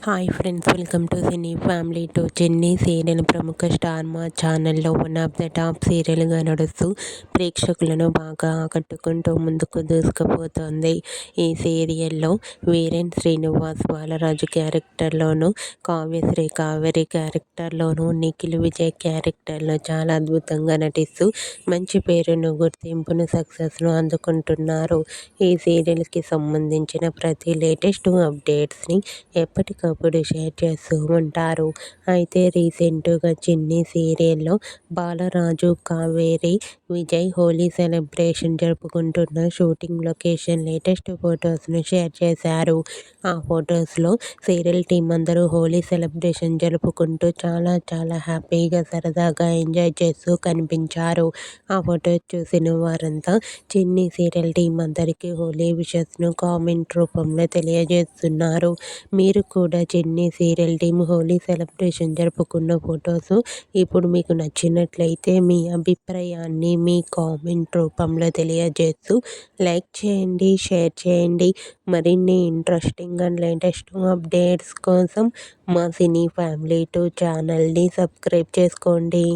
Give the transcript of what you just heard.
Hi friends, welcome to cine family to. Chennai serial ప్రముఖ star మా ఛానల్లో వన్ ఆఫ్ ద టాప్ సీరియల్గా నడుస్తూ ప్రేక్షకులను బాగా ఆకట్టుకుంటూ ముందుకు దూసుకుపోతోంది. ఈ సీరియల్లో వీరేన్ శ్రీనివాస్ బాలరాజు క్యారెక్టర్లోను, కావ్యశ్రీ కావేరి క్యారెక్టర్లోను, నిఖిల్ విజయ్ క్యారెక్టర్లో చాలా అద్భుతంగా నటిస్తూ మంచి పేరును, గుర్తింపును, సక్సెస్ను అందుకుంటున్నారు. ఈ సీరియల్కి సంబంధించిన ప్రతి లేటెస్ట్ అప్డేట్స్ని ఎప్పటికప్పుడు షేర్ చేస్తూ ఉంటారు. అయితే రీసెంట్గా చిన్ని సీరియల్లో బాలరాజు, కావేరి, విజయ్ హోలీ సెలబ్రేషన్ జరుపుకుంటున్న షూటింగ్ లొకేషన్ లేటెస్ట్ ఫొటోస్ను షేర్ చేశారు. ఆ ఫొటోస్లో సీరియల్ టీం అందరూ హోలీ సెలబ్రేషన్ జరుపుకుంటూ చాలా హ్యాపీగా, సరదాగా ఎంజాయ్ చేస్తూ కనిపించారు. ఆ ఫొటోస్ చూసిన వారంతా చిన్ని సీరియల్ టీం అందరికీ హోలీ విషెస్ను కామెంట్ రూపంలో తెలియజేస్తున్నారు. మీరు కూడా చిన్ని సీరియల్ టీం హోలీ సెలబ్రేషన్ జరుపుకున్న ఫొటోస్ ఇప్పుడు మీకు నచ్చినట్లయితే మీ అభిప్రాయాన్ని మీ కామెంట్ రూపంలో తెలియజేస్తూ లైక్ చేయండి, షేర్ చేయండి. మరిన్ని ఇంట్రెస్టింగ్ అండ్ లేటెస్ట్ అప్డేట్స్ కోసం మా సినీ ఫ్యామిలీ 2 ఛానల్ని సబ్స్క్రైబ్ చేసుకోండి.